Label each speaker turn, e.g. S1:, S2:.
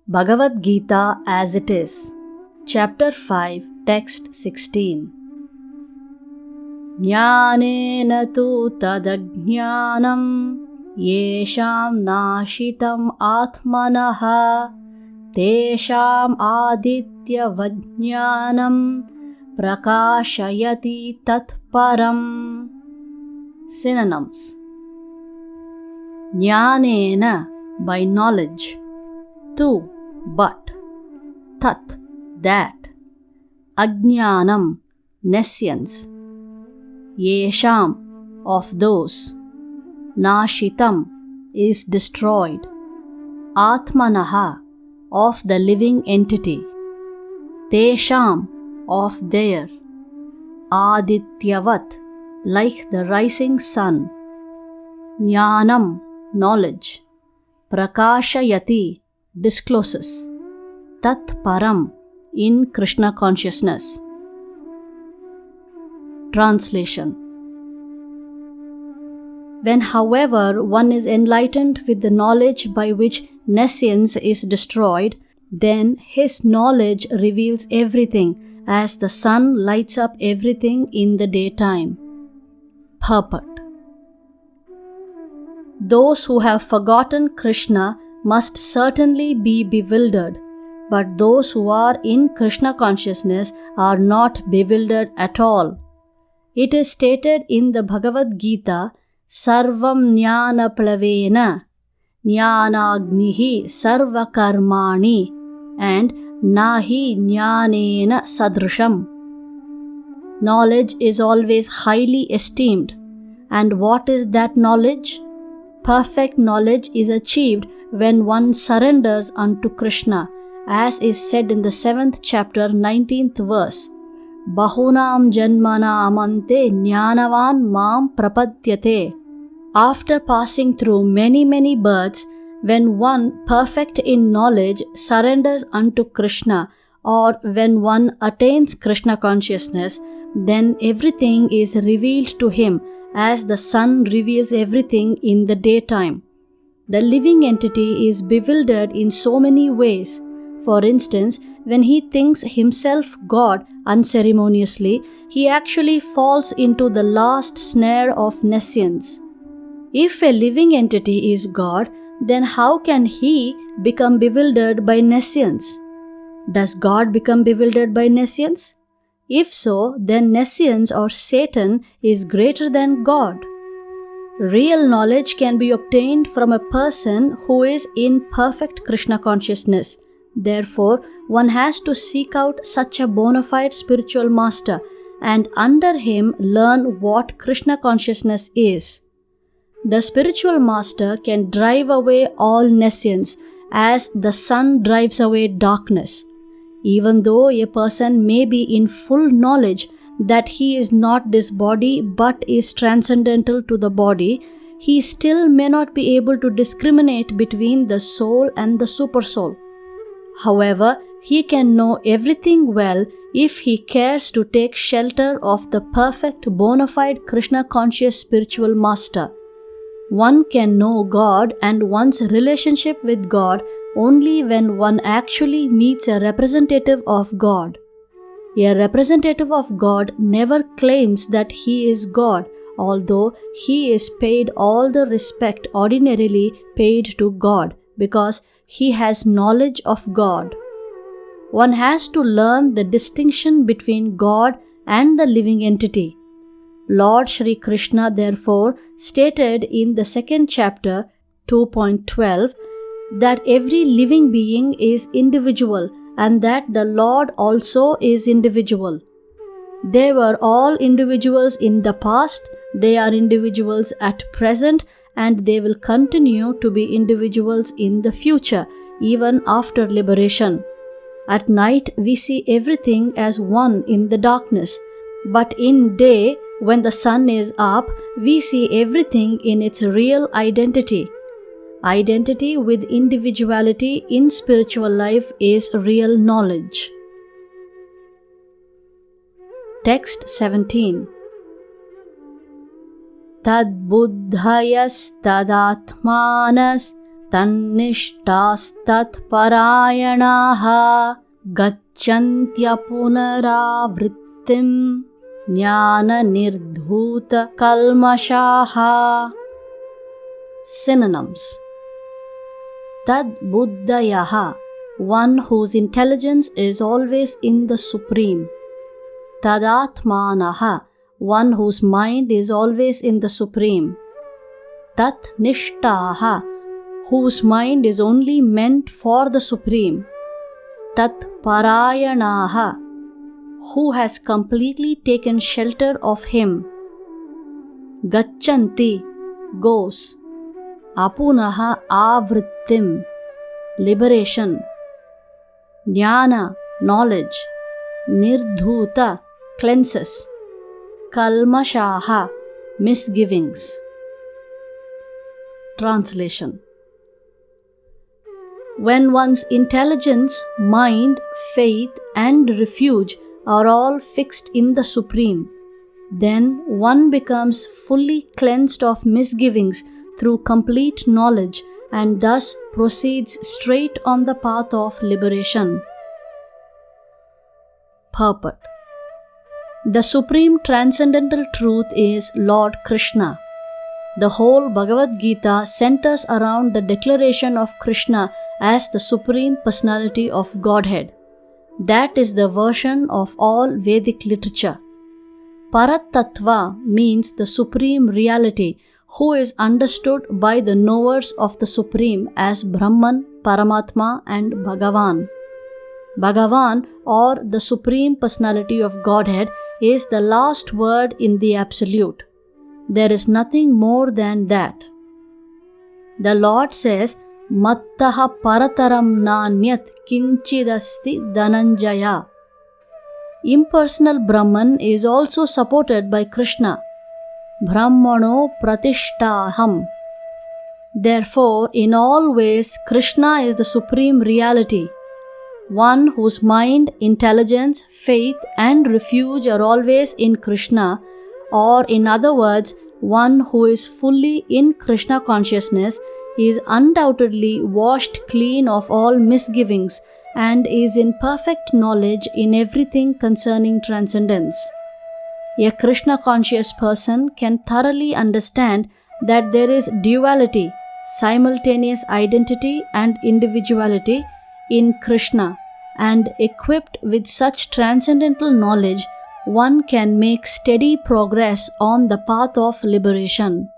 S1: Bhagavad Gita as it is. Chapter 5, Text 16. Jnanena tu tadajnanam yesham nashitam atmanaha tesham aditya vajnanam prakashayati tatparam. Synonyms. Jnanena, by knowledge. Tu, but. Tat, that. Ajnanam, nescience. Yesham, of those. Nashitam, is destroyed. Atmanaha, of the living entity. Tesham, of their. Adityavat, like the rising sun. Jnanam, knowledge. Prakashayati, discloses. Tat Param, in Krishna consciousness. Translation. When, however, one is enlightened with the knowledge by which nescience is destroyed, then his knowledge reveals everything as the sun lights up everything in the daytime. Purport. Those who have forgotten Krishna must certainly be bewildered, but those who are in Krishna consciousness are not bewildered at all. It is stated in the Bhagavad Gita, Sarvam Jnana Plavena, Jnanagnihi Sarva Karmani, and Nahi Jnanena Sadrisham. Knowledge is always highly esteemed. And what is that knowledge? Perfect knowledge is achieved when one surrenders unto Krishna, as is said in the 7th chapter, 19th verse. Bahunam janmanam ante jnanavan mam prapadyate. After passing through many births, when one perfect in knowledge surrenders unto Krishna, or when one attains Krishna consciousness, then everything is revealed to him as the sun reveals everything in the daytime. The living entity is bewildered in so many ways. For instance, when he thinks himself God unceremoniously, he actually falls into the last snare of nescience. If a living entity is God, then how can he become bewildered by nescience? Does God become bewildered by nescience? If so, then nescience or Satan is greater than God. Real knowledge can be obtained from a person who is in perfect Krishna consciousness. Therefore, one has to seek out such a bona fide spiritual master and under him learn what Krishna consciousness is. The spiritual master can drive away all nescience as the sun drives away darkness. Even though a person may be in full knowledge that he is not this body but is transcendental to the body, he still may not be able to discriminate between the soul and the supersoul. However, he can know everything well if he cares to take shelter of the perfect bona fide Krishna conscious spiritual master. One can know God and one's relationship with God only when one actually meets a representative of God. A representative of God never claims that he is God, although he is paid all the respect ordinarily paid to God because he has knowledge of God. One has to learn the distinction between God and the living entity. Lord Shri Krishna therefore stated in the 2nd chapter 2.12 that every living being is individual and that the Lord also is individual. They were all individuals in the past, they are individuals at present, and they will continue to be individuals in the future, even after liberation. At night we see everything as one in the darkness, but in day, when the sun is up, we see everything in its real identity. Identity with individuality in spiritual life is real knowledge. Text 17. Tad buddhayas tadatmanas तन्निष्ठास्तत्परायणाः गच्छन्त्यपुनरावृत्तिं ज्ञाननिर्धूतकल्मषाः. Synonyms: Tad buddhayaha, one whose intelligence is always in the Supreme. Tadatmanaha, one whose mind is always in the Supreme. Tat nishtaha, whose mind is only meant for the Supreme. Tat parayanaha, who has completely taken shelter of him. Gacchanti, goes. Apunaha avrittim, liberation. Jnana, knowledge. Nirdhuta, cleanses. Kalmashaha, misgivings. Translation: When one's intelligence, mind, faith, and refuge are all fixed in the Supreme, then one becomes fully cleansed of misgivings through complete knowledge and thus proceeds straight on the path of liberation. Purport: The Supreme Transcendental Truth is Lord Krishna. The whole Bhagavad Gita centers around the declaration of Krishna as the Supreme Personality of Godhead. That is the version of all Vedic literature. Paratattva means the Supreme Reality, who is understood by the knowers of the Supreme as Brahman, Paramatma, and Bhagavan. Bhagavan, or the Supreme Personality of Godhead, is the last word in the Absolute. There is nothing more than that. The Lord says, Mattaha parataram nanyat kinchidasti dhananjaya. Impersonal Brahman is also supported by Krishna. Brahmano pratishtaham. Therefore, in all ways, Krishna is the Supreme Reality, one whose mind, intelligence, faith, and refuge are always in Krishna, or in other words, one who is fully in Krishna consciousness is undoubtedly washed clean of all misgivings and is in perfect knowledge in everything concerning transcendence. A Krishna conscious person can thoroughly understand that there is duality, simultaneous identity and individuality in Krishna, and equipped with such transcendental knowledge, one can make steady progress on the path of liberation.